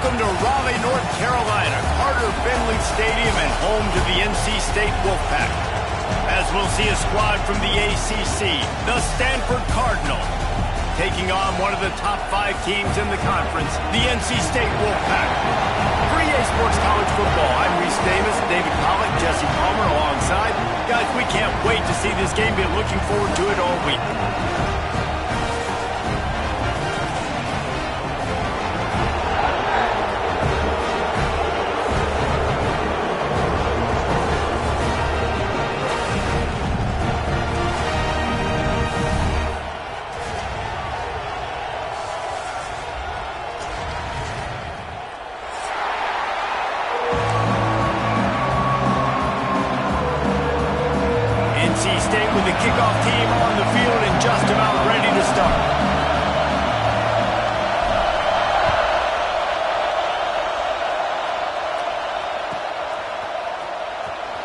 Welcome to Raleigh, North Carolina, Carter Finley Stadium, and home to the NC State Wolfpack. As we'll see a squad from the ACC, the Stanford Cardinal, taking on one of the top 5 teams in the conference, the NC State Wolfpack. For EA Sports College Football, I'm Reese Davis, David Pollock, Jesse Palmer alongside. Guys, we can't wait to see this game. Been looking forward to it all week. NC State with the kickoff team on the field and just about ready to start.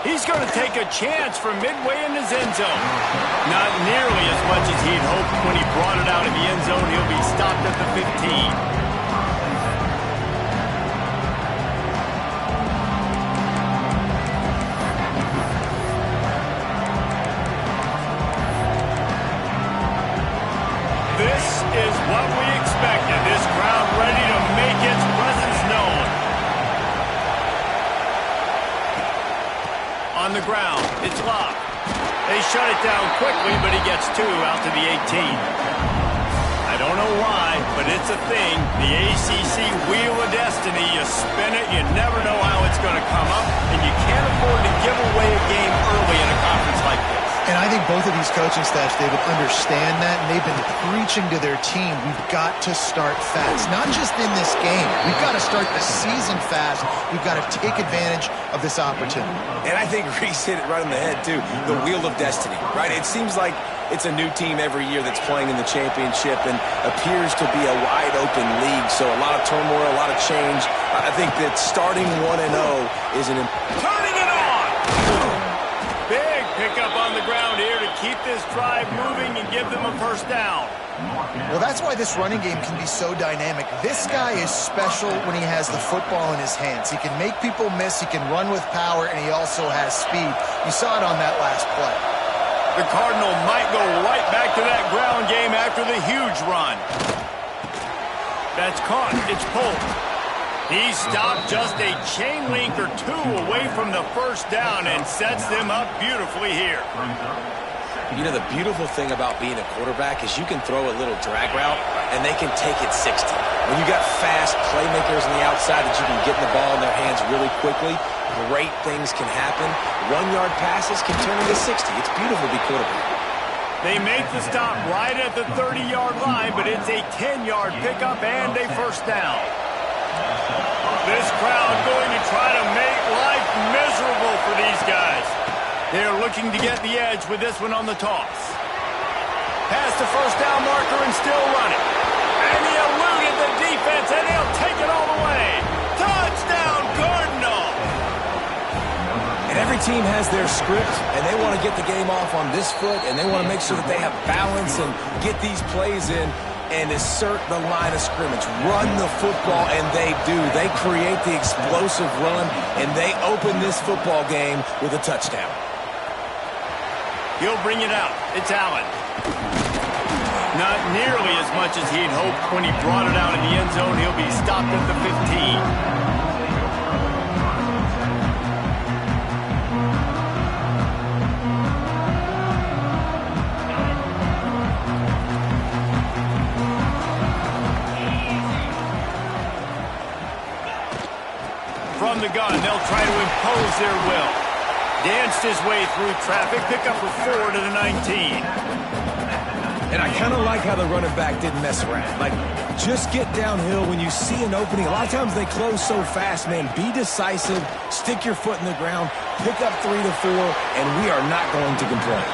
He's going to take a chance from midway in his end zone. Not nearly as much as he'd hoped when he brought it out of the end zone. He'll be stopped at the 15. This is what we expected. This crowd ready to make its presence known. On the ground, it's locked. They shut it down quickly, but he gets 2 out to the 18. I don't know why, but it's a thing. The ACC Wheel of Destiny. You spin it, you never know how it's going to come up, and you can't afford to give away a game early in a conference like this. And I think both of these coaching staffs, David, understand that, and they've been preaching to their team, we've got to start fast. Not just in this game. We've got to start the season fast. We've got to take advantage of this opportunity. And I think Reese hit it right on the head, too. The Wheel of Destiny, right? It seems like it's a new team every year that's playing in the championship and appears to be a wide-open league. So a lot of turmoil, a lot of change. I think that starting 1-0 is an... Turning it on! Big pickup on the ground here to keep this drive moving and give them a first down. Well, that's why this running game can be so dynamic. This guy is special when he has the football in his hands. He can make people miss, he can run with power, and he also has speed. You saw it on that last play. The Cardinal might go right back to that ground game after the huge run. That's caught. It's pulled. He stopped just a chain link or 2 away from the first down and sets them up beautifully here. You know, the beautiful thing about being a quarterback is you can throw a little drag route, and they can take it 60. When you got fast playmakers on the outside that you can get the ball in their hands really quickly, great things can happen. 1-yard passes can turn into 60. It's beautiful to be quarterback. They make the stop right at the 30-yard line, but it's a 10-yard pickup and a first down. This crowd going to try to make life miserable for these guys. They're looking to get the edge with this one on the toss. Past the first down marker and still running. And he eluded the defense, and he'll take it all the way. Touchdown, Cardinal! And every team has their script, and they want to get the game off on this foot, and they want to make sure that they have balance and get these plays in and assert the line of scrimmage. Run the football, and they do. They create the explosive run, and they open this football game with a touchdown. He'll bring it out. It's Allen. Not nearly as much as he'd hoped when he brought it out in the end zone. He'll be stopped at the 15. From the gun, they'll try to impose their will. Danced his way through traffic, pick up a 4 to the 19. And I kind of like how the running back didn't mess around. Like, just get downhill when you see an opening. A lot of times they close so fast, man. Be decisive, stick your foot in the ground, pick up 3 to 4, and we are not going to complain.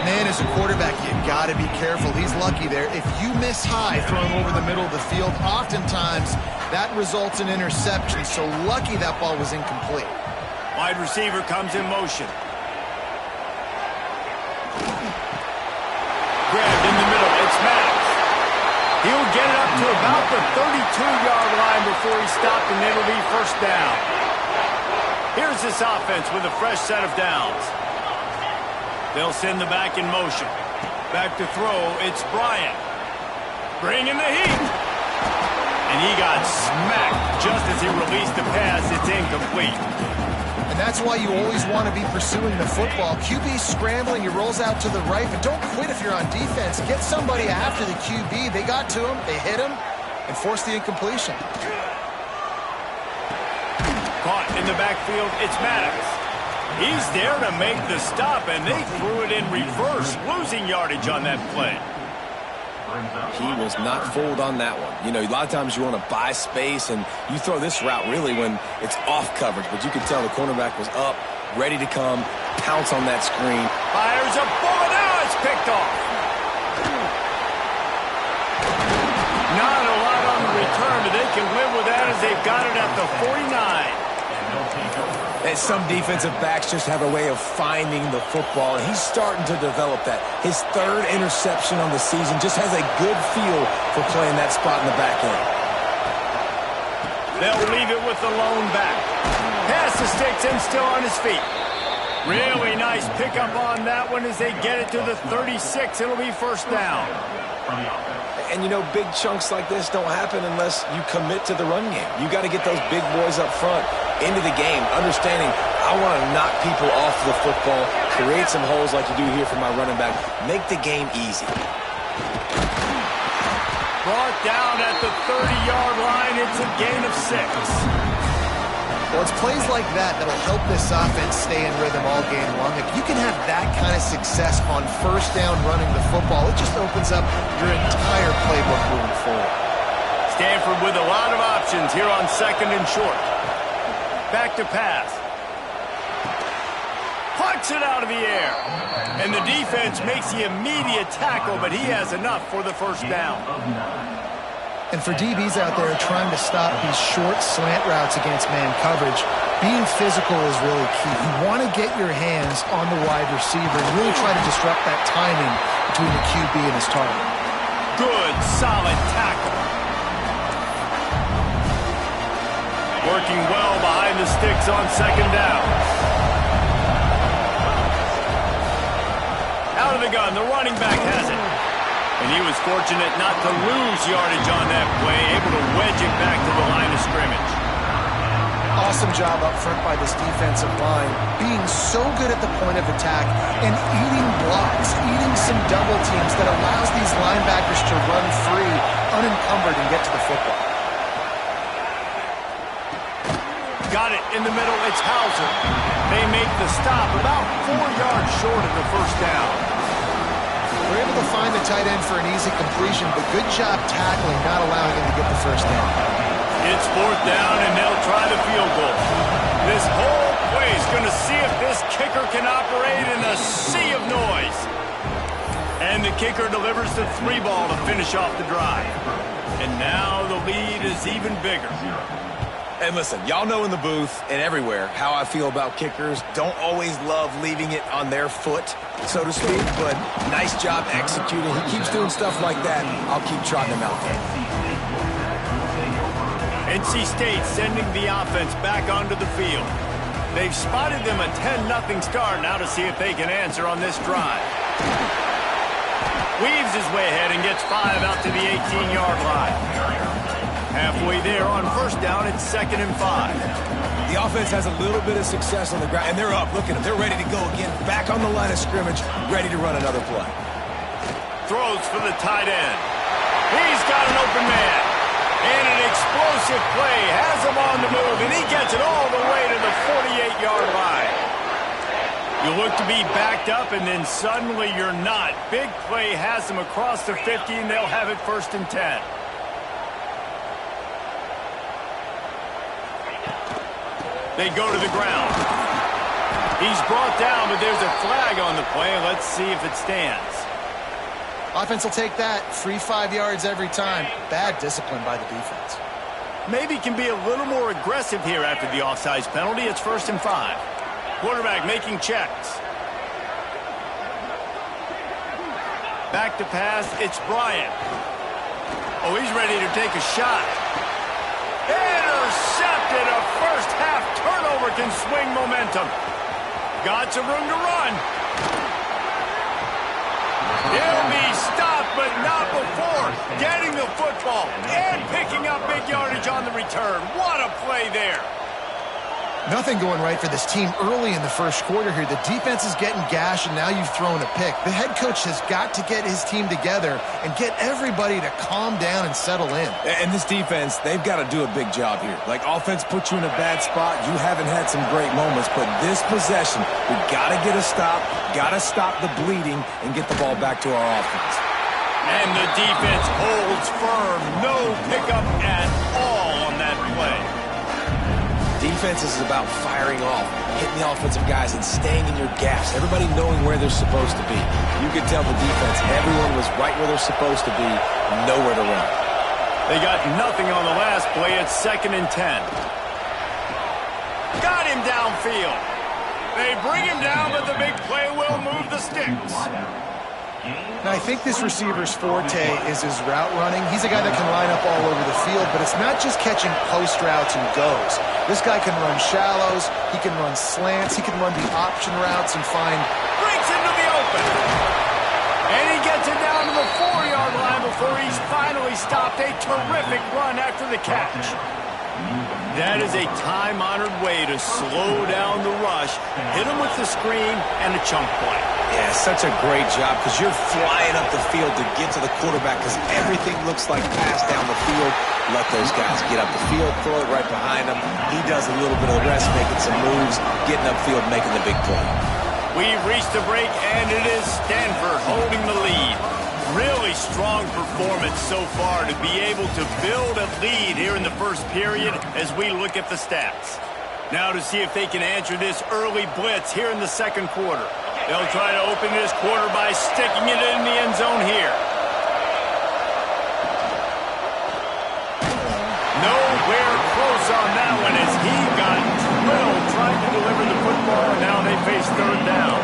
Man, as a quarterback, you got to be careful. He's lucky there. If you miss high throwing over the middle of the field, oftentimes that results in interception. So lucky that ball was incomplete. Wide receiver comes in motion. Grabbed in the middle. It's Maddox. He'll get it up to about the 32-yard line before he stopped, and it'll be first down. Here's this offense with a fresh set of downs. They'll send the back in motion. Back to throw, it's Bryant. Bringing the heat. And he got smacked just as he released the pass. It's incomplete. And that's why you always want to be pursuing the football. QB scrambling, he rolls out to the right, but don't quit if you're on defense. Get somebody after the QB. They got to him, they hit him, and forced the incompletion. Caught in the backfield, it's Maddox. He's there to make the stop, and they threw it in reverse, losing yardage on that play. He was not fooled on that one. You know, a lot of times you want to buy space, and you throw this route really when it's off coverage. But you can tell the cornerback was up, ready to come, pounce on that screen. Fires a bullet, now it's picked off. Not a lot on the return, but they can live with that as they've got it at the 49. And some defensive backs just have a way of finding the football, and he's starting to develop that. His third interception on the season just has a good feel for playing that spot in the back end. They'll leave it with the lone back. Pass the sticks and still on his feet. Really nice pickup on that one as they get it to the 36. It'll be first down. And, you know, big chunks like this don't happen unless you commit to the run game. You got to get those big boys up front into the game, understanding I want to knock people off the football, create some holes like you do here for my running back, make the game easy. Brought down at the 30-yard line. It's a gain of 6. Well, it's plays like that that'll help this offense stay in rhythm all game long. If you can have that kind of success on first down running the football, it just opens up your entire playbook moving forward. Stanford with a lot of options here on second and short. Back to pass. Puts it out of the air. And the defense makes the immediate tackle, but he has enough for the first down. And for DBs out there trying to stop these short slant routes against man coverage, being physical is really key. You want to get your hands on the wide receiver and really try to disrupt that timing between the QB and his target. Good, solid tackle. Working well behind the sticks on second down. Out of the gun, the running back has it. And he was fortunate not to lose yardage on that play, able to wedge it back to the line of scrimmage. Awesome job up front by this defensive line, being so good at the point of attack and eating blocks, eating some double teams that allows these linebackers to run free, unencumbered, and get to the football. Got it in the middle, it's Hauser. They make the stop about 4 yards short of the first down. They're able to find the tight end for an easy completion, but good job tackling, not allowing him to get the first down. It's fourth down, and they'll try the field goal. This whole play is going to see if this kicker can operate in a sea of noise. And the kicker delivers the 3-ball to finish off the drive. And now the lead is even bigger. And listen, y'all know in the booth and everywhere how I feel about kickers. Don't always love leaving it on their foot, so to speak, but nice job executing. He keeps doing stuff like that. I'll keep trotting him out there. NC State sending the offense back onto the field. They've spotted them a 10-0 start now to see if they can answer on this drive. Weaves his way ahead and gets 5 out to the 18-yard line. Halfway there on first down, it's 2nd and 5. The offense has a little bit of success on the ground, and they're up. Look at them. They're ready to go again. Back on the line of scrimmage, ready to run another play. Throws for the tight end. He's got an open man. And an explosive play has him on the move, and he gets it all the way to the 48-yard line. You look to be backed up, and then suddenly you're not. Big play has them across the 50, and they'll have it 1st and 10. They go to the ground. He's brought down, but there's a flag on the play. Let's see if it stands. Offense will take that. Free 5 yards every time. Bad discipline by the defense. Maybe can be a little more aggressive here after the offsides penalty. It's 1st and 5. Quarterback making checks. Back to pass. It's Bryant. Oh, he's ready to take a shot. Intercepted. A first-half turnover can swing momentum. Got some room to run. He'll be stopped, but not before getting the football and picking up big yardage on the return. What a play there. Nothing going right for this team early in the first quarter here. The defense is getting gashed, and now you've thrown a pick. The head coach has got to get his team together and get everybody to calm down and settle in. And this defense, they've got to do a big job here. Like, offense puts you in a bad spot. You haven't had some great moments, but this possession, we've got to get a stop, got to stop the bleeding, and get the ball back to our offense. And the defense holds firm. No pickup at all on that play. Defense is about firing off, hitting the offensive guys, and staying in your gaps. Everybody knowing where they're supposed to be. You could tell the defense, everyone was right where they're supposed to be, nowhere to run. They got nothing on the last play. It's 2nd and 10. Got him downfield. They bring him down, but the big play will move the sticks. Now, I think this receiver's forte is his route running. He's a guy that can line up all over the field, but it's not just catching post routes and goes. This guy can run shallows, he can run slants, he can run the option routes and find... Breaks into the open. And he gets it down to the 4-yard line before he's finally stopped. A terrific run after the catch. That is a time-honored way to slow down the rush, hit him with the screen, and a chunk play. Yeah, such a great job because you're flying up the field to get to the quarterback because everything looks like pass down the field. Let those guys get up the field, throw it right behind him. He does a little bit of the rest, making some moves, getting upfield, making the big play. We've reached the break, and it is Stanford holding the lead. Really strong performance so far to be able to build a lead here in the first period as we look at the stats. Now to see if they can answer this early blitz here in the second quarter. They'll try to open this quarter by sticking it in the end zone here. Nowhere close on that one as he got drilled trying to deliver the football, and now they face 3rd down.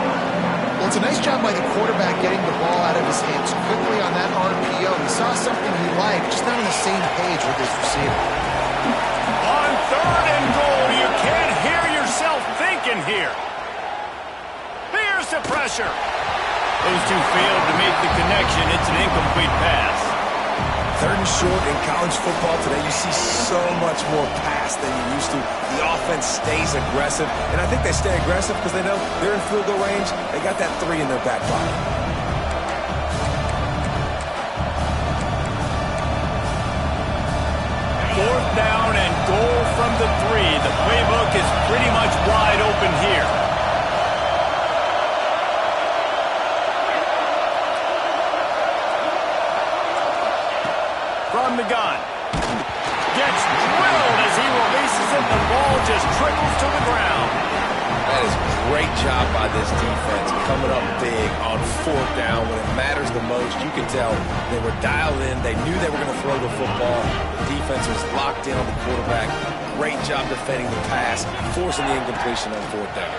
Well, it's a nice job by the quarterback getting the ball out of his hands quickly on that RPO. He saw something he liked, just not on the same page with his receiver. On 3rd and goal, you can't hear yourself thinking here. Here's the pressure. Those two failed to make the connection. It's an incomplete pass. 3rd and short in college football today, you see so much more pass than you used to. The offense stays aggressive, and I think they stay aggressive because they know they're in field goal range. They got that 3 in their back pocket. 4th down and goal from the 3. The playbook is pretty much wide open here. From the gun. Gets drilled as he releases it. The ball just trickles to the ground. That is a great job by this defense, coming up big on 4th down when it matters the most. You can tell they were dialed in. They knew they were going to throw the football. The defense was locked in on the quarterback. Great job defending the pass, forcing the incompletion on 4th down.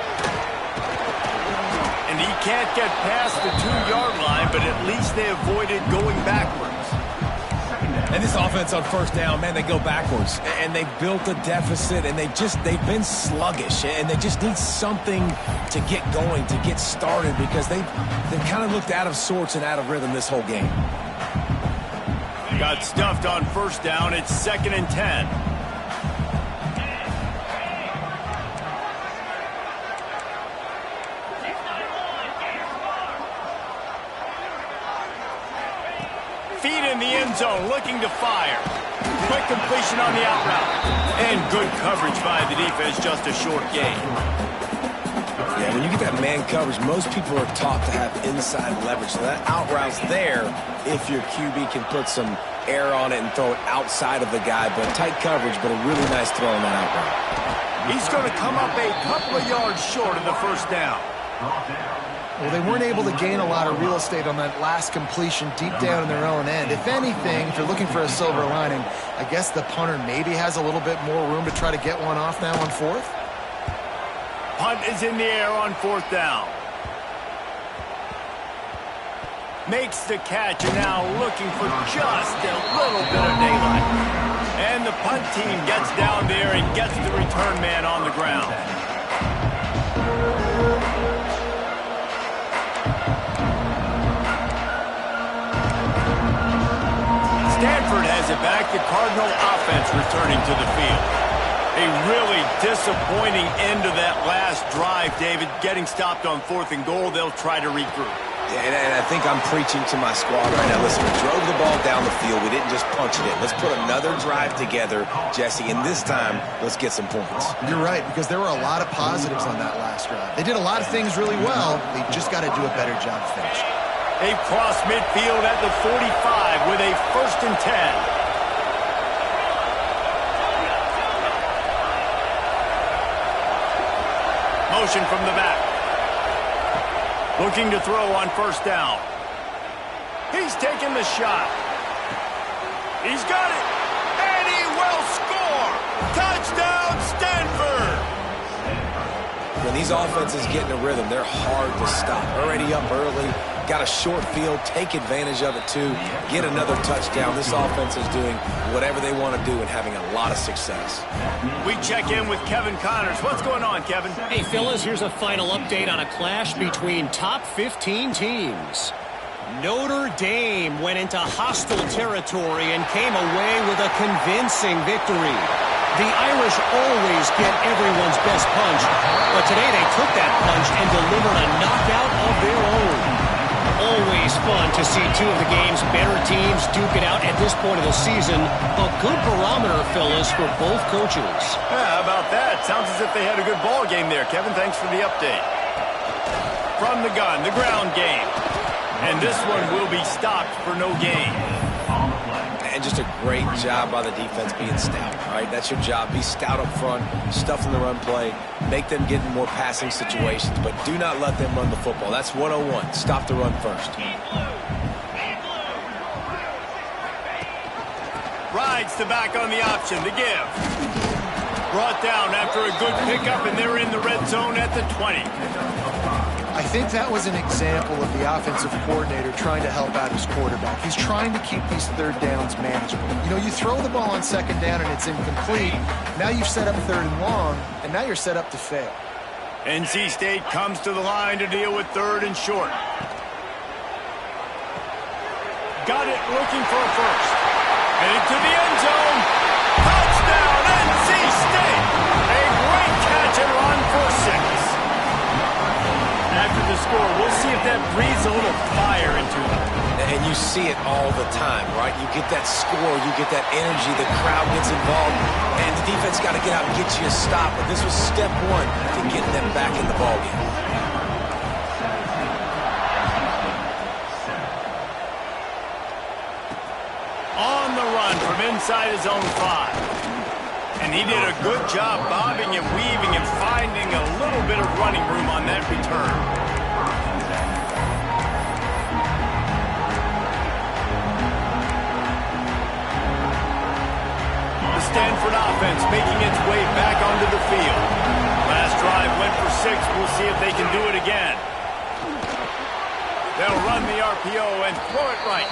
And he can't get past the 2-yard line, but at least they avoided going backwards. And this offense on 1st down, man, they go backwards. And they built a deficit, and they've been sluggish. And they just need something to get going, to get started, because they've kind of looked out of sorts and out of rhythm this whole game. Got stuffed on 1st down. It's 2nd and 10. Feet in the end zone, looking to fire. Quick completion on the out route. And good coverage by the defense, just a short gain. Yeah, when you get that man coverage, most people are taught to have inside leverage. So that out route's there if your QB can put some air on it and throw it outside of the guy. But tight coverage, but a really nice throw on that out route. He's going to come up a couple of yards short of the 1st down. Well, they weren't able to gain a lot of real estate on that last completion deep down in their own end. If anything, if you're looking for a silver lining, I guess the punter maybe has a little bit more room to try to get one off now on 4th. Punt is in the air on 4th down. Makes the catch, and now looking for just a little bit of daylight. And the punt team gets down there and gets the return man on the ground. Stanford has it back. The Cardinal offense returning to the field. A really disappointing end to that last drive, David. Getting stopped on 4th and goal, they'll try to regroup. And I think I'm preaching to my squad right now. Listen, we drove the ball down the field. We didn't just punch it in. Let's put another drive together, Jesse, and this time, let's get some points. You're right, because there were a lot of positives on that last drive. They did a lot of things really well. They just got to do a better job finishing. They cross midfield at the 45 with a 1st and 10. Motion from the back. Looking to throw on 1st down. He's taking the shot. He's got it. And he will score. Touchdown, Stanford. When these offenses get in a rhythm, they're hard to stop. Already up early, got a short field, take advantage of it too, get another touchdown. This offense is doing whatever they want to do and having a lot of success. We check in with Kevin Connors. What's going on, Kevin? Hey, fellas, here's a final update on a clash between top 15 teams. Notre Dame went into hostile territory and came away with a convincing victory. The Irish always get everyone's best punch, but today they took that punch and delivered a knockout of their own. Always fun to see two of the game's better teams duke it out at this point of the season. A good barometer, fellas, for both coaches. Yeah, how about that? Sounds as if they had a good ball game there, Kevin. Thanks for the update. From the gun, the ground game. And this one will be stopped for no gain. And just a great job by the defense being stout, all right? That's your job. Be stout up front, stuff in the run play, make them get in more passing situations, but do not let them run the football. That's 101. Stop the run first. Rides the back on the option, the give. Brought down after a good pickup, and they're in the red zone at the 20. I think that was an example of the offensive coordinator trying to help out his quarterback. He's trying to keep these 3rd downs manageable. You know, you throw the ball on 2nd down and it's incomplete. Now you've set up 3rd and long, and now you're set up to fail. NC State comes to the line to deal with 3rd and short. Got it, looking for a first. Headed to the end zone. Touchdown, NC State! A great catch and run for 6. After the score, we'll see if that breathes a little fire into them. And you see it all the time, right? You get that score, you get that energy, the crowd gets involved, and the defense got to get out and get you a stop. But this was step 1 to getting them back in the ballgame. On the run from inside his own 5. And he did a good job bobbing and weaving and finding a little bit of running room on that return. The Stanford offense making its way back onto the field. Last drive went for 6. We'll see if they can do it again. They'll run the RPO and throw it right.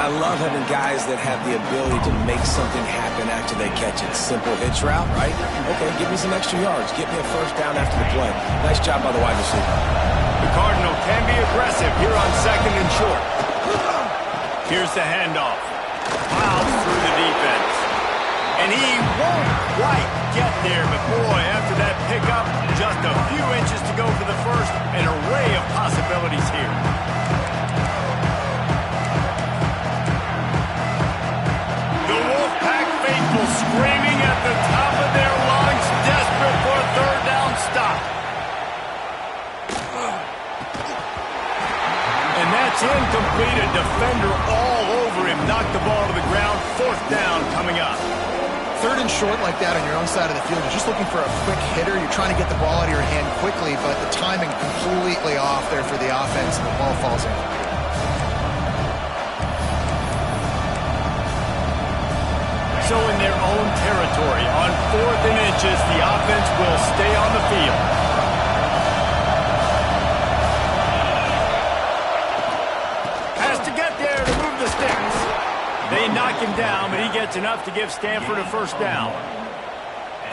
I love having guys that have the ability to make something happen after they catch it. Simple hitch route, right? Okay, give me some extra yards. Get me a 1st down after the play. Nice job by the wide receiver. The Cardinal can be aggressive here on 2nd and short. Here's the handoff. Plows through the defense. And he won't quite get there, but boy, after that pickup, just a few inches to go for the first. An array of possibilities here. Faithful screaming at the top of their lungs, desperate for a 3rd down stop. And that's incomplete. A defender all over him. Knocked the ball to the ground. 4th down coming up. 3rd and short like that on your own side of the field. You're just looking for a quick hitter. You're trying to get the ball out of your hand quickly, but the timing completely off there for the offense, and the ball falls in. So in their own territory, on 4th and inches, the offense will stay on the field. They knock him down, but he gets enough to give Stanford a first down.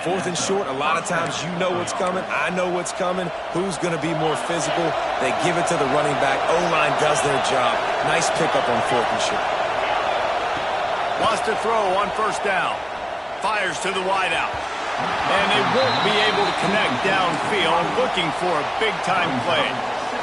4th and short, a lot of times you know what's coming. I know what's coming. Who's going to be more physical? They give it to the running back. O-line does their job. Nice pickup on 4th and short. Wants to throw on first down. Fires to the wideout. And they won't be able to connect downfield, looking for a big-time play.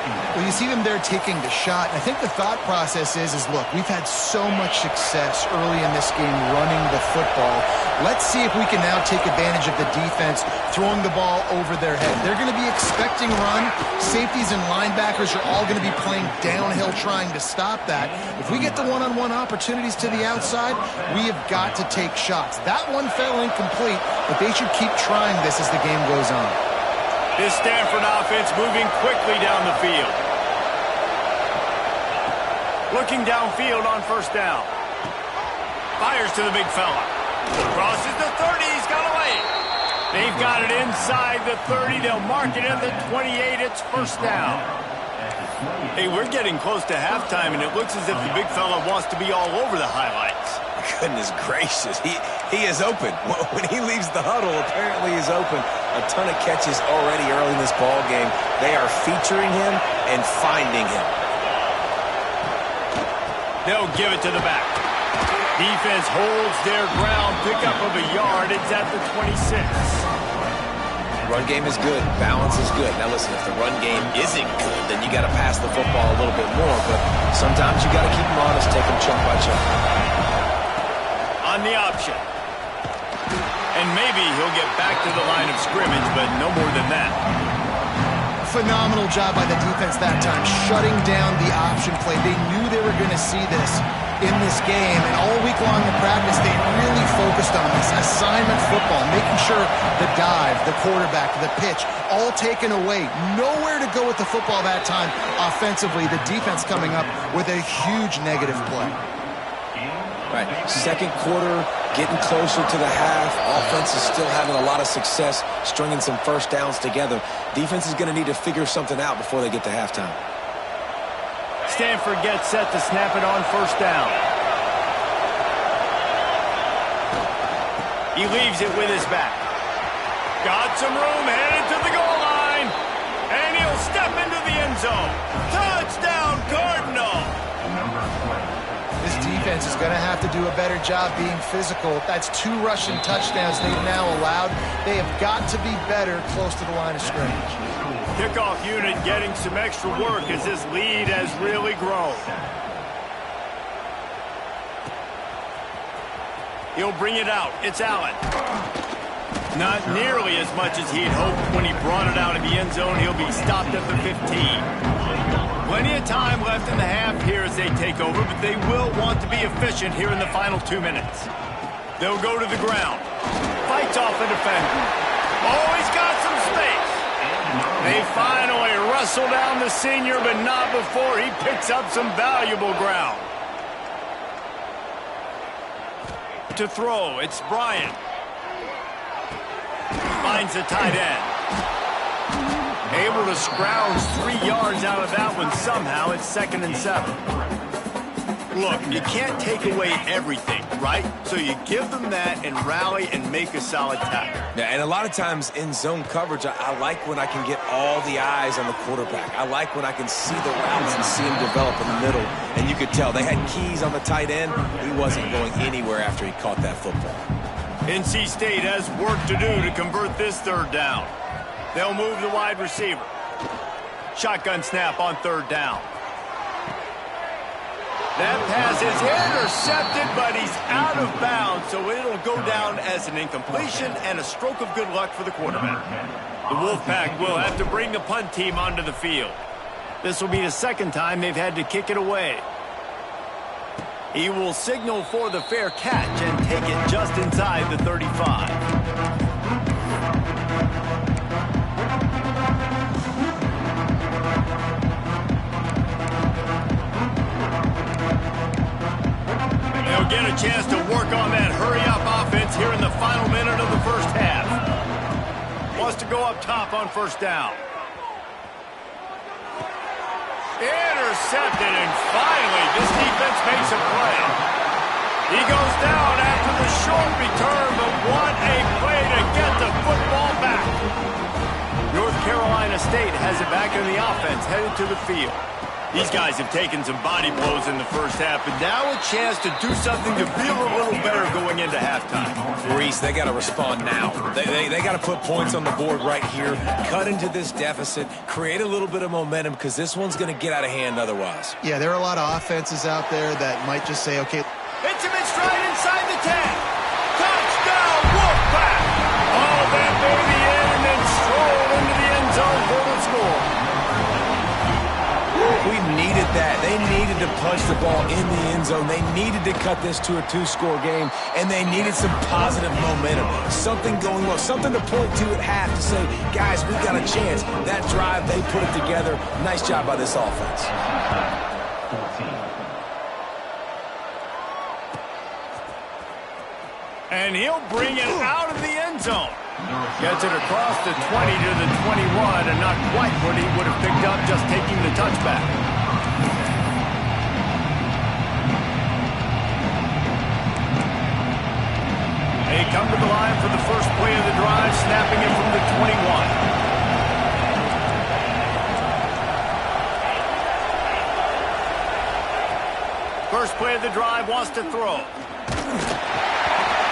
Well, you see them there taking the shot. I think the thought process is look, we've had so much success early in this game running the football. Let's see if we can now take advantage of the defense throwing the ball over their head. They're going to be expecting run. Safeties and linebackers are all going to be playing downhill trying to stop that. If we get the one-on-one opportunities to the outside, we have got to take shots. That one fell incomplete, but they should keep trying this as the game goes on. This Stanford offense moving quickly down the field. Looking downfield on first down. Fires to the big fella. Crosses the 30. He's got away. They've got it inside the 30. They'll mark it at the 28. It's first down. Hey, we're getting close to halftime, and it looks as if the big fella wants to be all over the highlights. Goodness gracious. He is open. When he leaves the huddle, apparently he's open. A ton of catches already early in this ball game. They are featuring him and finding him. They'll give it to the back. Defense holds their ground. Pickup of a yard. It's at the 26. Run game is good. Balance is good. Now listen, if the run game isn't good, then you got to pass the football a little bit more. But sometimes you got to keep them honest, take them chunk by chunk. On the option. And maybe he'll get back to the line of scrimmage, but no more than that. Phenomenal job by the defense that time, shutting down the option play. They knew they were going to see this in this game, and all week long in practice, they really focused on this assignment football, making sure the dive, the quarterback, the pitch, all taken away. Nowhere to go with the football that time offensively. The defense coming up with a huge negative play. Right, second quarter, getting closer to the half. Offense is still having a lot of success stringing some first downs together. Defense is going to need to figure something out before they get to halftime. Stanford gets set to snap it on first down. He leaves it with his back. Got some room, headed to the goal line. And he'll step into the end zone. Touchdown, Cardinal! This defense is going to have to do a better job being physical. That's 2 rushing touchdowns they've now allowed. They have got to be better close to the line of scrimmage. Kickoff unit getting some extra work as this lead has really grown. He'll bring it out. It's Allen. Not nearly as much as he'd hoped when he brought it out of the end zone. He'll be stopped at the 15. Plenty of time left in the half here as they take over, but they will want to be efficient here in the final 2 minutes. They'll go to the ground. Fights off a defender. Oh, he's got some space. They finally wrestle down the senior, but not before he picks up some valuable ground. To throw, it's Bryant. Finds the tight end. Able to scrounge 3 yards out of that one somehow. It's 2nd and 7. Look, you can't take away everything, right? So you give them that and rally and make a solid tackle. Yeah, and a lot of times in zone coverage, I like when I can get all the eyes on the quarterback. I like when I can see the routes and see him develop in the middle. And you could tell they had keys on the tight end. He wasn't going anywhere after he caught that football. NC State has work to do to convert this 3rd down. They'll move the wide receiver. Shotgun snap on 3rd down. That pass is intercepted, but he's out of bounds, so it'll go down as an incompletion and a stroke of good luck for the quarterback. The Wolfpack will have to bring the punt team onto the field. This will be the 2nd time they've had to kick it away. He will signal for the fair catch and take it just inside the 35. They'll get a chance to work on that hurry-up offense here in the final minute of the first half. Wants to go up top on first down. Intercepted, and finally, this defense makes a play. He goes down after the short return, but what a play to get the football back. North Carolina State has it back in the offense, headed to the field. These guys have taken some body blows in the first half, but now a chance to do something to feel a little better going into halftime. Reese, they got to respond now. They got to put points on the board right here, cut into this deficit, create a little bit of momentum, because this one's going to get out of hand otherwise. Yeah, there are a lot of offenses out there that might just say, okay. Hits him in stride inside the 10. Touchdown, Wolfpack! All that baby in and then stroll into the end zone for the score. We needed that. They needed to punch the ball in the end zone. They needed to cut this to a 2-score game, and they needed some positive momentum. Something going well, something to point to at half to say, guys, we got a chance. That drive, they put it together. Nice job by this offense. And he'll bring it out of the end zone. Gets it across the 20 to the 21, and not quite what he would have picked up just taking the touchback. They come to the line for the first play of the drive, snapping it from the 21. First play of the drive, wants to throw.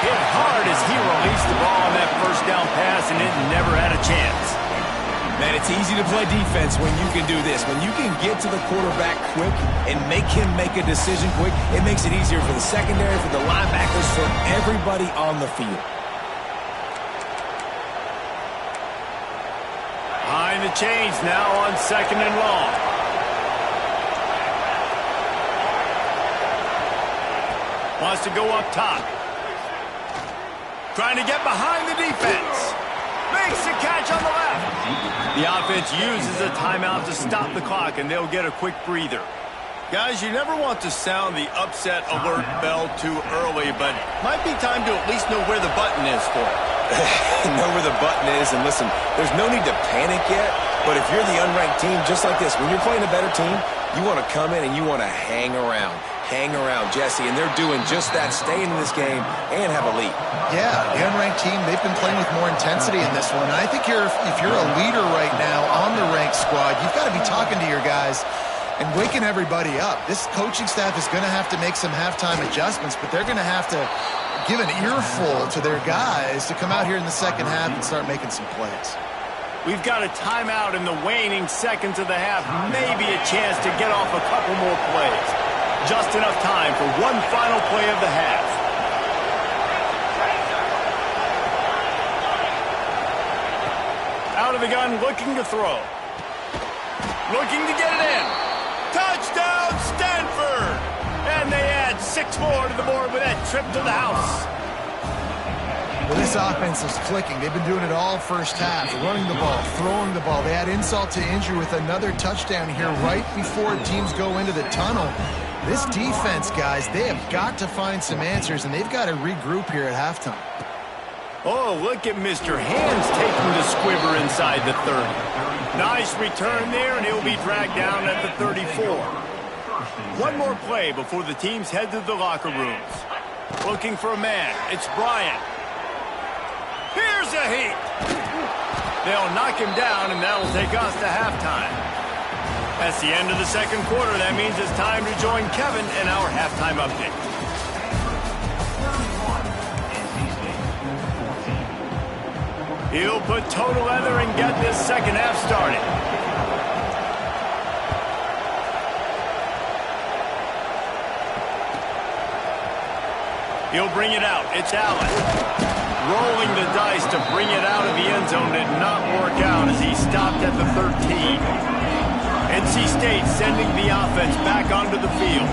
Hit hard as he released the ball on that first down pass, and it never had a chance. Man, it's easy to play defense when you can do this. When you can get to the quarterback quick and make him make a decision quick, it makes it easier for the secondary, for the linebackers, for everybody on the field. Behind the chains now on 2nd and long. Wants to go up top. Trying to get behind the defense. Makes the catch on the left. The offense uses a timeout to stop the clock, and they'll get a quick breather. Guys, you never want to sound the upset alert bell too early, but might be time to at least know where the button is for it. Know where the button is, and listen, there's no need to panic yet, but if you're the unranked team, just like this, when you're playing a better team, you want to come in and you want to hang around. Hang around, Jesse, and they're doing just that, staying in this game and have a lead. Yeah, the unranked team, they've been playing with more intensity in this one. And I think if you're a leader right now on the ranked squad, you've got to be talking to your guys and waking everybody up. This coaching staff is going to have to make some halftime adjustments, but they're going to have to give an earful to their guys to come out here in the second half and start making some plays. We've got a timeout in the waning seconds of the half, maybe a chance to get off a couple more plays. Just enough time for one final play of the half. Out of the gun, looking to throw. Looking to get it in. Touchdown, Stanford! And they add 6 more to the board with that trip to the house. Well, this offense is clicking. They've been doing it all first half, running the ball, throwing the ball. They add insult to injury with another touchdown here right before teams go into the tunnel. This defense, guys, they have got to find some answers, and they've got to regroup here at halftime. Oh, look at Mr. Hands taking the squibber inside the 30. Nice return there, and he'll be dragged down at the 34. One more play before the teams head to the locker rooms. Looking for a man. It's Bryant. Here's a heat. They'll knock him down, and that'll take us to halftime. That's the end of the second quarter. That means it's time to join Kevin in our halftime update. He'll put toe to leather and get this second half started. He'll bring it out. It's Allen. Rolling the dice to bring it out of the end zone did not work out as he stopped at the 13. NC State sending the offense back onto the field.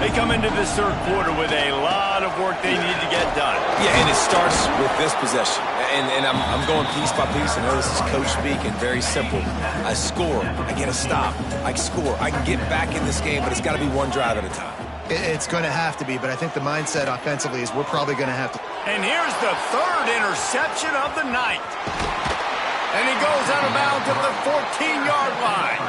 They come into this third quarter with a lot of work they need to get done. Yeah, and it starts with this possession. And I'm going piece by piece. I know this is coach speak and very simple. I score. I get a stop. I score. I can get back in this game, but it's got to be one drive at a time. It's going to have to be, but I think the mindset offensively is we're probably going to have to. And here's the third interception of the night. And he goes out of bounds at the 14-yard line.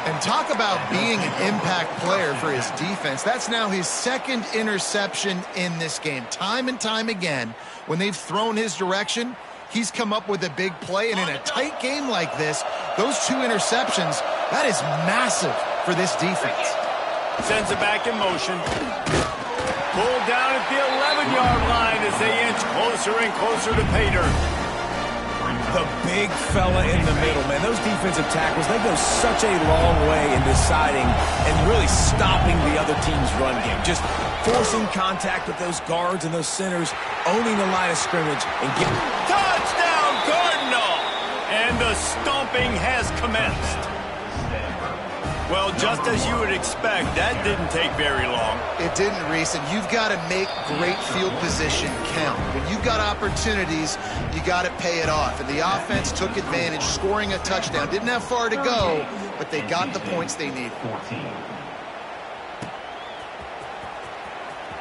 And talk about being an impact player for his defense. That's now his second interception in this game. Time and time again, when they've thrown his direction, he's come up with a big play. And in a tight game like this, those 2 interceptions, that is massive for this defense. Sends it back in motion. Pulled down at the 11-yard line as they inch closer and closer to pay dirt. The big fella in the middle, man. Those defensive tackles, they go such a long way in deciding and really stopping the other team's run game. Just forcing contact with those guards and those centers, owning the line of scrimmage, and getting... Touchdown, Cardinal! And the stomping has commenced. Well, just as you would expect, that didn't take very long. It didn't, Reese, and you've got to make great field position count. When you've got opportunities, you got to pay it off. And the offense took advantage, scoring a touchdown. Didn't have far to go, but they got the points they needed.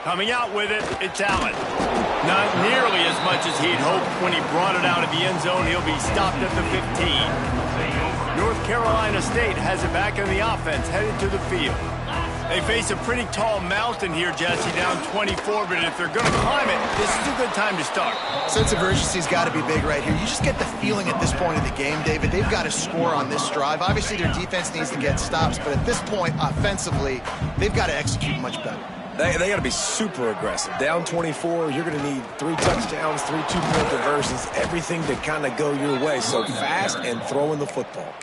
Coming out with it, it's Allen. Not nearly as much as he'd hoped when he brought it out of the end zone. He'll be stopped at the 15. North Carolina State has it back on the offense, headed to the field. They face a pretty tall mountain here, Jesse, down 24, but if they're going to climb it, this is a good time to start. Sense of urgency's got to be big right here. You just get the feeling at this point of the game, David, they've got to score on this drive. Obviously, their defense needs to get stops, but at this point, offensively, they've got to execute much better. They got to be super aggressive. Down 24, you're going to need 3 touchdowns, 3 two-point conversions, everything to kind of go your way. So fast and throwing the football.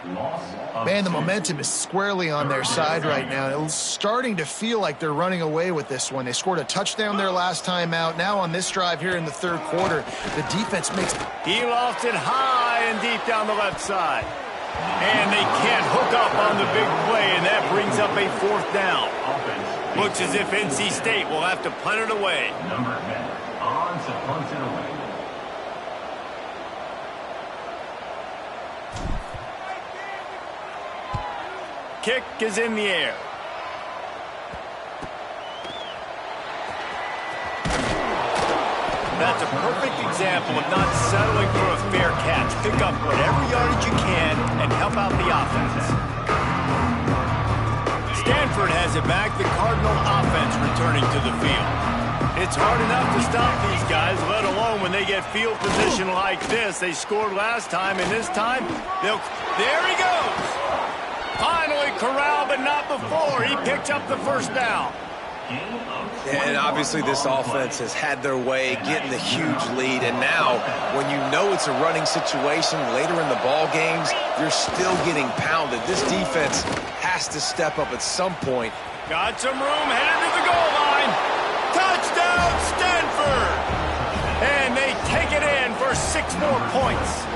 Man, the momentum is squarely on their side right now. It's starting to feel like they're running away with this one. They scored a touchdown their last time out. Now on this drive here in the 3rd quarter, the defense makes... He lost it high and deep down the left side. And they can't hook up on the big play, and that brings up a 4th down. Looks as if NC State will have to punt it away. Number 10 on to punt it away. Kick is in the air. That's a perfect example of not settling for a fair catch. Pick up whatever yardage you can and help out the offense. Stanford has it back, the Cardinal offense returning to the field. It's hard enough to stop these guys, let alone when they get field position like this. They scored last time, and this time, there he goes! Finally corralled, but not before. He picks up the 1st down. And obviously this offense has had their way, getting the huge lead. And now, when you know it's a running situation later in the ball games, you're still getting pounded. This defense has to step up at some point. Got some room, headed to the goal line. Touchdown, Stanford! And they take it in for 6 more points.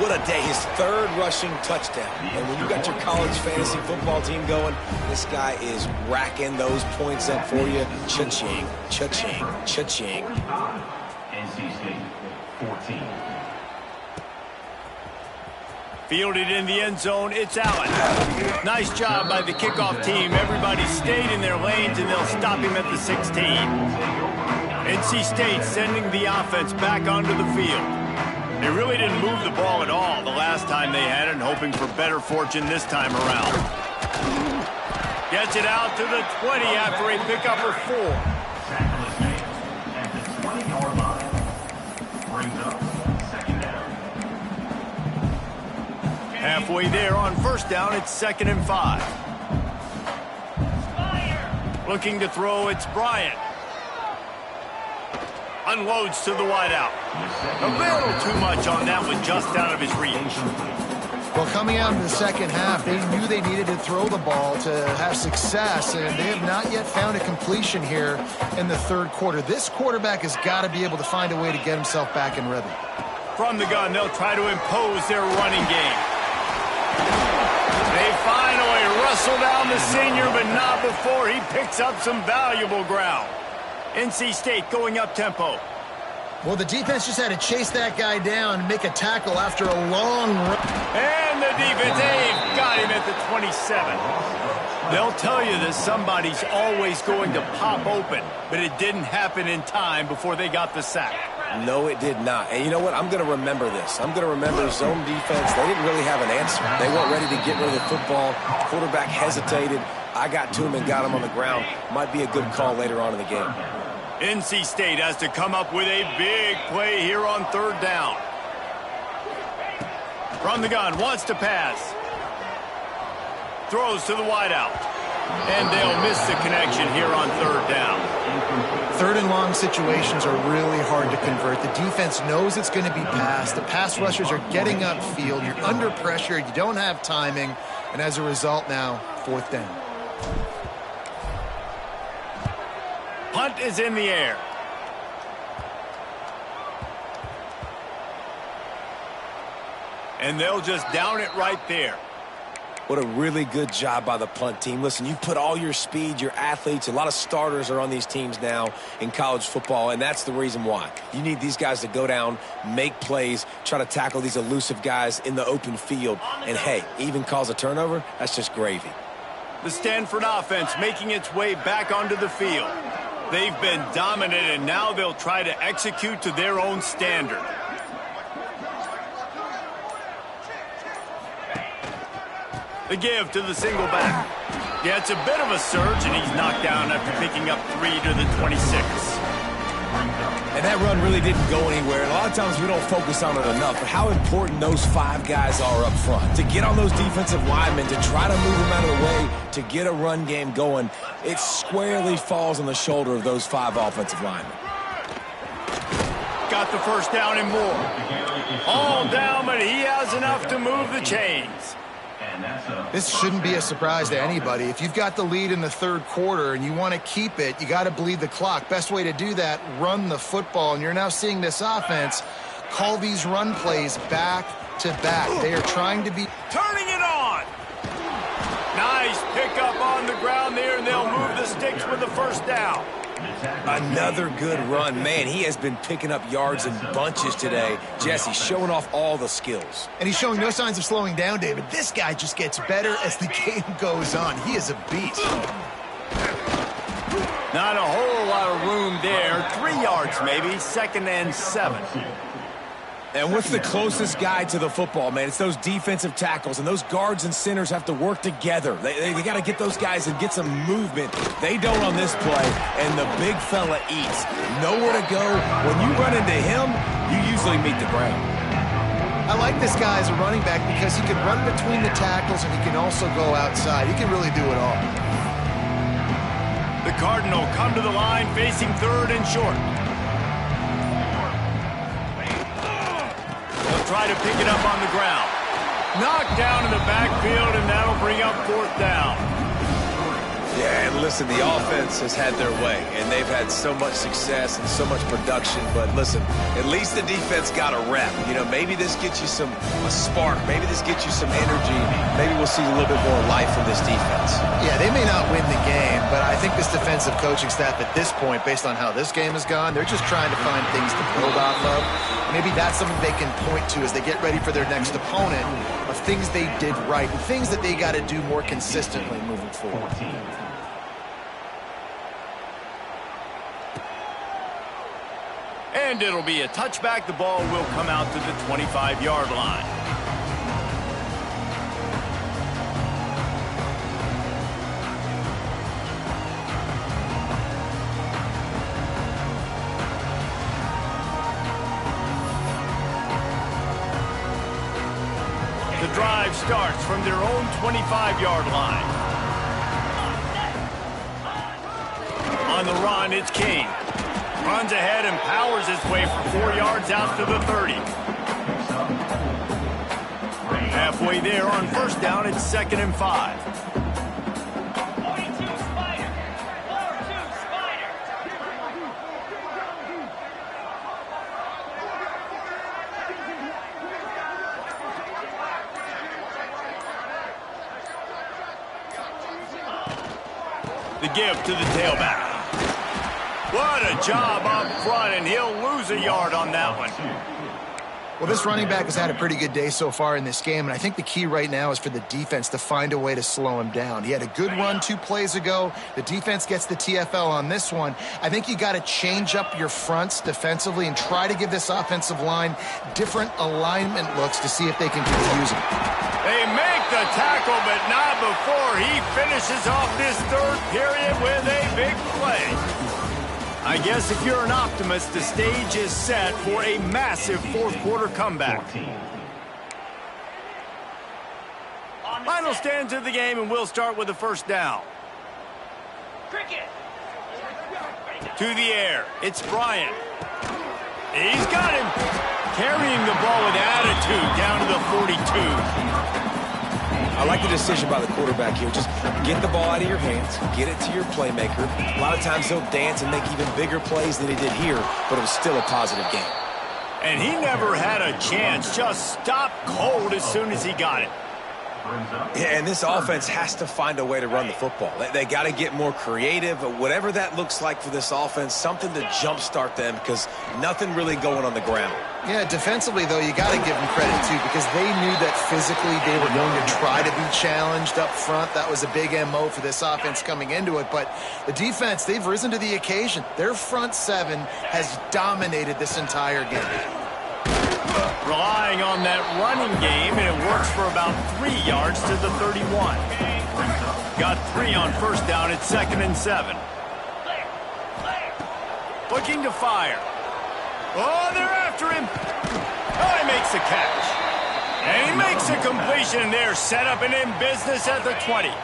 What a day, his 3rd rushing touchdown. And when you got your college fantasy football team going, this guy is racking those points up for you. Cha-ching, cha-ching, cha-ching. NC State 14. Fielded in the end zone, it's Allen. Nice job by the kickoff team. Everybody stayed in their lanes, and they'll stop him at the 16. NC State sending the offense back onto the field. They really didn't move the ball at all the last time they had it, and hoping for better fortune this time around. Gets it out to the 20 after a pickup of 4. At the 20-yard line. Brings up 2nd down. Halfway there on 1st down, it's 2nd and 5. Looking to throw, it's Bryant. Unloads to the wideout. A little too much on that one, just out of his reach. Well, coming out in the 2nd half, they knew they needed to throw the ball to have success, and they have not yet found a completion here in the 3rd quarter. This quarterback has got to be able to find a way to get himself back in rhythm. From the gun, they'll try to impose their running game. They finally wrestle down the senior, but not before he picks up some valuable ground. NC State going up tempo. Well, the defense just had to chase that guy down and make a tackle after a long run. And the defense, they've got him at the 27. They'll tell you that somebody's always going to pop open, but it didn't happen in time before they got the sack. No, it did not. And you know what? I'm going to remember this. I'm going to remember zone defense. They didn't really have an answer. They weren't ready to get rid of the football. Quarterback hesitated. I got to him and got him on the ground. Might be a good call later on in the game. NC State has to come up with a big play here on third down. From the gun, wants to pass. Throws to the wideout. And they'll miss the connection here on third down. Third and long situations are really hard to convert. The defense knows it's going to be passed. The pass rushers are getting upfield. You're under pressure. You don't have timing. And as a result now, fourth down. Punt is in the air. And they'll just down it right there. What a really good job by the punt team. Listen, you put all your speed, your athletes, a lot of starters are on these teams now in college football, and that's the reason why. You need these guys to go down, make plays, try to tackle these elusive guys in the open field, and hey, even cause a turnover, that's just gravy. The Stanford offense making its way back onto the field. They've been dominant, and now they'll try to execute to their own standard. The give to the single back. Yeah, it's a bit of a surge, and he's knocked down after picking up 3 to the 26. And that run really didn't go anywhere. And a lot of times we don't focus on it enough, but how important those 5 guys are up front. To get on those defensive linemen, to try to move them out of the way, to get a run game going, it squarely falls on the shoulder of those 5 offensive linemen. Got the first down and more. All down, but he has enough to move the chains. This shouldn't be a surprise to anybody. If you've got the lead in the third quarter and you want to keep it, you got to bleed the clock. Best way to do that, run the football. And you're now seeing this offense call these run plays back to back. They are trying to be... Turning it on! Nice pickup on the ground there, and they'll move the sticks with the first down. Another good run. Man, he has been picking up yards in bunches today. Jesse showing off all the skills. And he's showing no signs of slowing down, David. This guy just gets better as the game goes on. He is a beast. Not a whole lot of room there. 3 yards maybe, 2nd and 7. And what's the closest guy to the football, man? It's those defensive tackles, and those guards and centers have to work together. They got to get those guys and get some movement. They don't on this play, and the big fella eats. Nowhere to go. When you run into him, you usually meet the ground. I like this guy as a running back because he can run between the tackles and he can also go outside. He can really do it all. The Cardinal come to the line facing 3rd and short. Try to pick it up on the ground. Knocked down in the backfield, and that'll bring up 4th down. Yeah, and listen, the offense has had their way, and they've had so much success and so much production. But listen, at least the defense got a rep. You know, maybe this gets you a spark. Maybe this gets you some energy. Maybe we'll see a little bit more life from this defense. Yeah, they may not win the game, but I think this defensive coaching staff at this point, based on how this game has gone, they're just trying to find things to build off of. Maybe that's something they can point to as they get ready for their next opponent of things they did right and things that they got to do more consistently moving forward. And it'll be a touchback. The ball will come out to the 25-yard line. The drive starts from their own 25-yard line. On the run, it's King. Runs ahead and powers his way for 4 yards out to the 30. Halfway there on first down, it's 2nd and 5. The give to the tailback. What a job up front, and he'll lose a yard on that one. Well, this running back has had a pretty good day so far in this game, and I think the key right now is for the defense to find a way to slow him down. He had a good run 2 plays ago. The defense gets the TFL on this one. I think you got to change up your fronts defensively and try to give this offensive line different alignment looks to see if they can confuse him. They make the tackle, but not before he finishes off this third period with a big play. I guess if you're an optimist, the stage is set for a massive fourth-quarter comeback. Final stanza of the game, and we'll start with the first down. To the air, it's Bryant. He's got him. Carrying the ball with attitude down to the 42. I like the decision by the quarterback here. Just get the ball out of your hands, get it to your playmaker. A lot of times he'll dance and make even bigger plays than he did here, but it was still a positive game. And he never had a chance. Just stopped cold as soon as he got it. Yeah, and this offense has to find a way to run the football. They got to get more creative, whatever that looks like for this offense, something to jumpstart them because nothing really going on the ground. Yeah, defensively, though, you got to give them credit, too, because they knew that physically they were going to try to be challenged up front. That was a big MO for this offense coming into it. But the defense, they've risen to the occasion. Their front seven has dominated this entire game. Relying on that running game, and it works for about 3 yards to the 31. Got 3 on first down. It's 2nd and 7. Looking to fire. Oh, they're after him. Oh, he makes the catch. And he makes a completion, and they're set up and in business at the 20.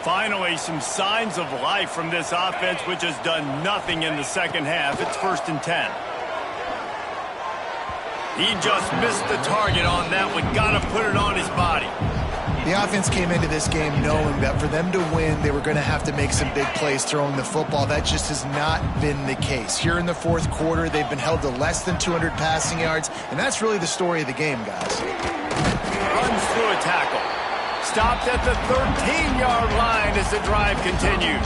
Finally, some signs of life from this offense, which has done nothing in the second half. It's 1st and 10. He just missed the target on that one. Got to put it on his body. The offense came into this game knowing that for them to win, they were going to have to make some big plays throwing the football. That just has not been the case. Here in the fourth quarter, they've been held to less than 200 passing yards, and that's really the story of the game, guys. Runs through a tackle. Stopped at the 13-yard line as the drive continues.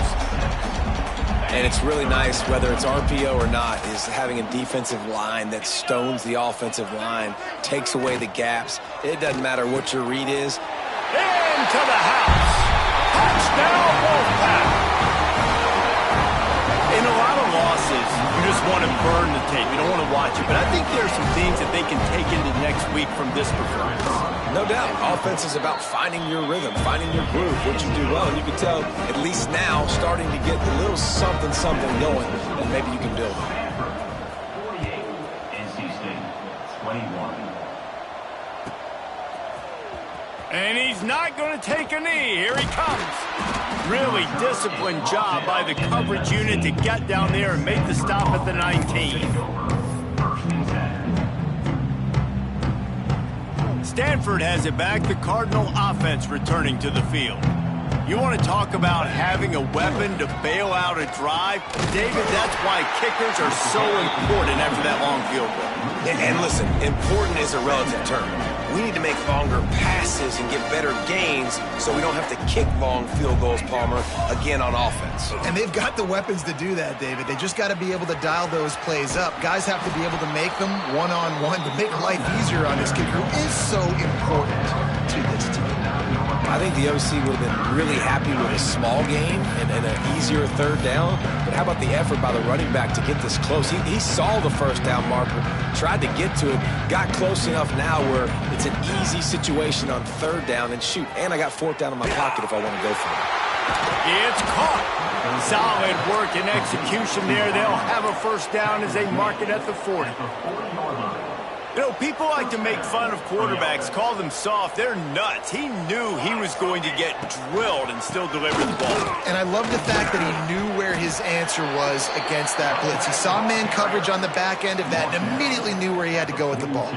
And it's really nice, whether it's RPO or not, is having a defensive line that stones the offensive line, takes away the gaps. It doesn't matter what your read is. Into the house. Touchdown, Wolfpack. In a lot of losses, you just want to burn the tape. You don't want to watch it. But I think there are some things that they can take into next week from this performance. No doubt. Offense is about finding your rhythm, finding your groove, what you do well. And you can tell, at least now, starting to get a little something going that maybe you can build on. 48, NC State, 21. And he's not going to take a knee. Here he comes. Really disciplined job by the coverage unit to get down there and make the stop at the 19. Stanford has it back. The Cardinal offense returning to the field. You want to talk about having a weapon to bail out a drive? David, that's why kickers are so important after that long field goal. And listen, important is a relative term. We need to make longer passes and get better gains so we don't have to kick long field goals, Palmer, again on offense. And they've got the weapons to do that, David. They just got to be able to dial those plays up. Guys have to be able to make them one-on-one to make life easier on this kicker, who is so important to this team. I think the OC would have been really happy with a small game and an easier third down. But how about the effort by the running back to get this close? He saw the first down marker, tried to get to it, got close enough now where it's an easy situation on third down. And shoot, and I got fourth down in my pocket if I want to go for it. It's caught. Solid work and execution there. They'll have a first down as they mark it at the 40. You know, people like to make fun of quarterbacks, call them soft. They're nuts. He knew he was going to get drilled and still deliver the ball. And I love the fact that he knew where his answer was against that blitz. He saw man coverage on the back end of that and immediately knew where he had to go with the ball.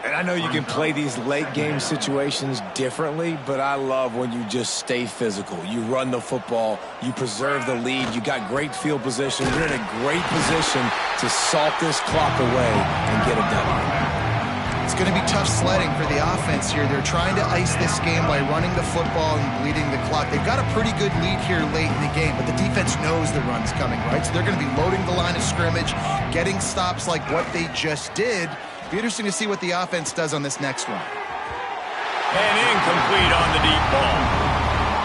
And I know you can play these late-game situations differently, but I love when you just stay physical. You run the football, you preserve the lead, you got great field position, you're in a great position to salt this clock away and get it done. It's going to be tough sledding for the offense here. They're trying to ice this game by running the football and bleeding the clock. They've got a pretty good lead here late in the game, but the defense knows the run's coming, right? So they're going to be loading the line of scrimmage, getting stops like what they just did, Be interesting to see what the offense does on this next one. And incomplete on the deep ball.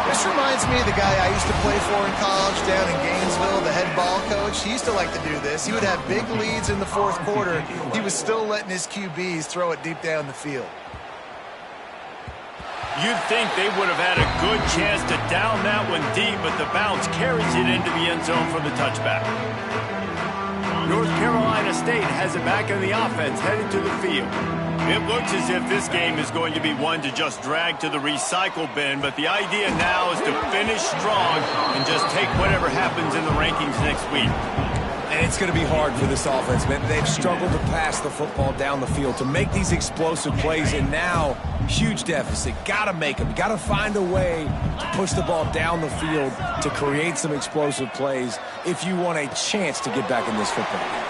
This reminds me of the guy I used to play for in college down in Gainesville, the head ball coach. He used to like to do this. He would have big leads in the fourth quarter. He was still letting his QBs throw it deep down the field. You'd think they would have had a good chance to down that one deep, but the bounce carries it into the end zone for the touchback. North Carolina State has it back in the offense, headed to the field. It looks as if this game is going to be one to just drag to the recycle bin, but the idea now is to finish strong and just take whatever happens in the rankings next week. And it's going to be hard for this offense, man. They've struggled to pass the football down the field, to make these explosive plays, and now, huge deficit. Got to make them. Got to find a way to push the ball down the field to create some explosive plays if you want a chance to get back in this football game.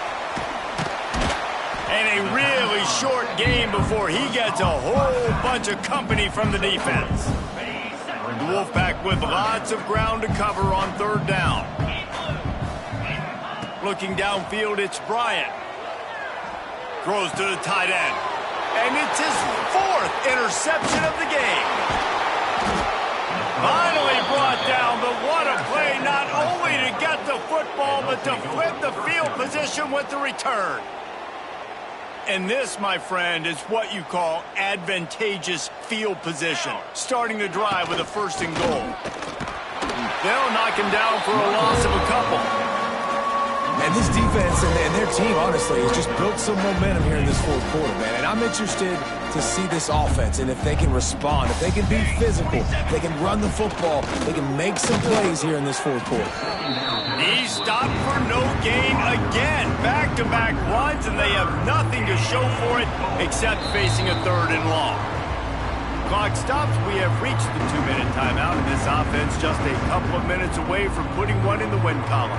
And a really short game before he gets a whole bunch of company from the defense. The Wolfpack with lots of ground to cover on third down. Looking downfield, it's Bryant. Throws to the tight end. And it's his fourth interception of the game. Finally brought down, but what a play, not only to get the football, but to flip the field position with the return. And this, my friend, is what you call advantageous field position. Starting the drive with a first and goal. They'll knock him down for a loss of a couple. And this defense and their team, honestly, has just built some momentum here in this fourth quarter, man. And I'm interested to see this offense and if they can respond, if they can be physical, if they can run the football, they can make some plays here in this fourth quarter. He stopped for no gain again. Back-to-back runs, and they have nothing to show for it except facing a third and long. Clock stops. We have reached the 2-minute timeout, and this offense just a couple of minutes away from putting one in the win column.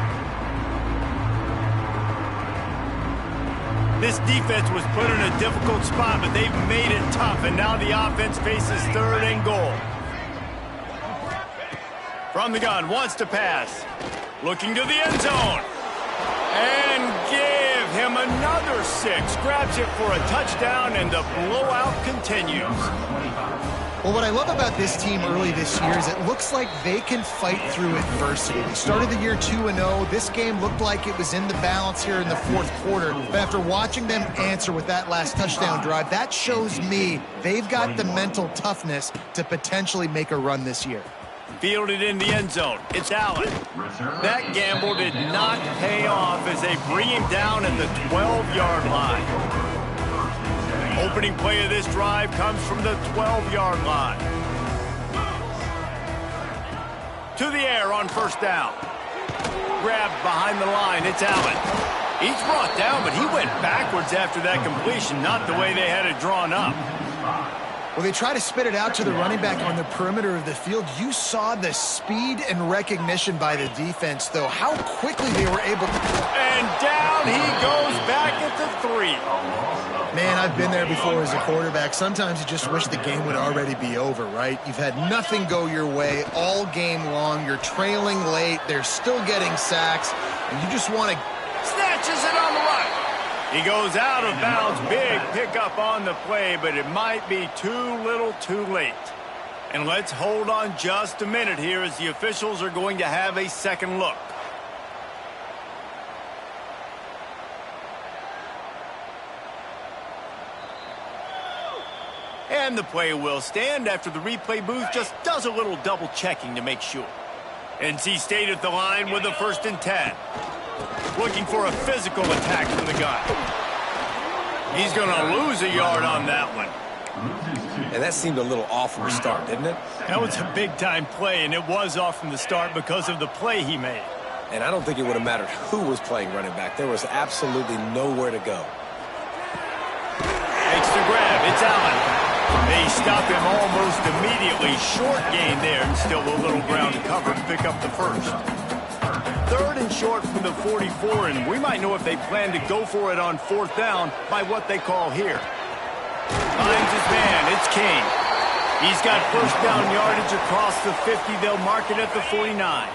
This defense was put in a difficult spot, but they've made it tough, and now the offense faces third and goal. From the gun, wants to pass. Looking to the end zone. And give him another 6. Grabs it for a touchdown, and the blowout continues. Well, what I love about this team early this year is it looks like they can fight through adversity. They started the year 2-0. This game looked like it was in the balance here in the fourth quarter. But after watching them answer with that last touchdown drive, that shows me they've got the mental toughness to potentially make a run this year. Fielded in the end zone. It's Allen. That gamble did not pay off as they bring him down at the 12-yard line. Opening play of this drive comes from the 12-yard line. To the air on first down. Grabbed behind the line. It's Allen. He's brought down, but he went backwards after that completion, not the way they had it drawn up. Well, they try to spit it out to the running back on the perimeter of the field. You saw the speed and recognition by the defense, though. How quickly they were able to... And down he goes back at the 3. Man, I've been there before as a quarterback. Sometimes you just wish the game would already be over, right? You've had nothing go your way all game long. You're trailing late. They're still getting sacks. And you just want to... Snatches it on the right. He goes out of bounds. Big pickup on the play, but it might be too little too late. And let's hold on just a minute here as the officials are going to have a second look. And the play will stand after the replay booth just does a little double checking to make sure. NC State at the line with a 1st and 10. Looking for a physical attack from the guy. He's going to lose a yard on that one. And that seemed a little off from the start, didn't it? That was a big-time play, and it was off from the start because of the play he made. And I don't think it would have mattered who was playing running back. There was absolutely nowhere to go. Makes the grab. It's Allen. They stop him almost immediately. Short gain there, and still a little ground to cover to pick up the first. 3rd and short from the 44, and we might know if they plan to go for it on 4th down by what they call here. Finds his man. It's King. He's got first down yardage across the 50. They'll mark it at the 49.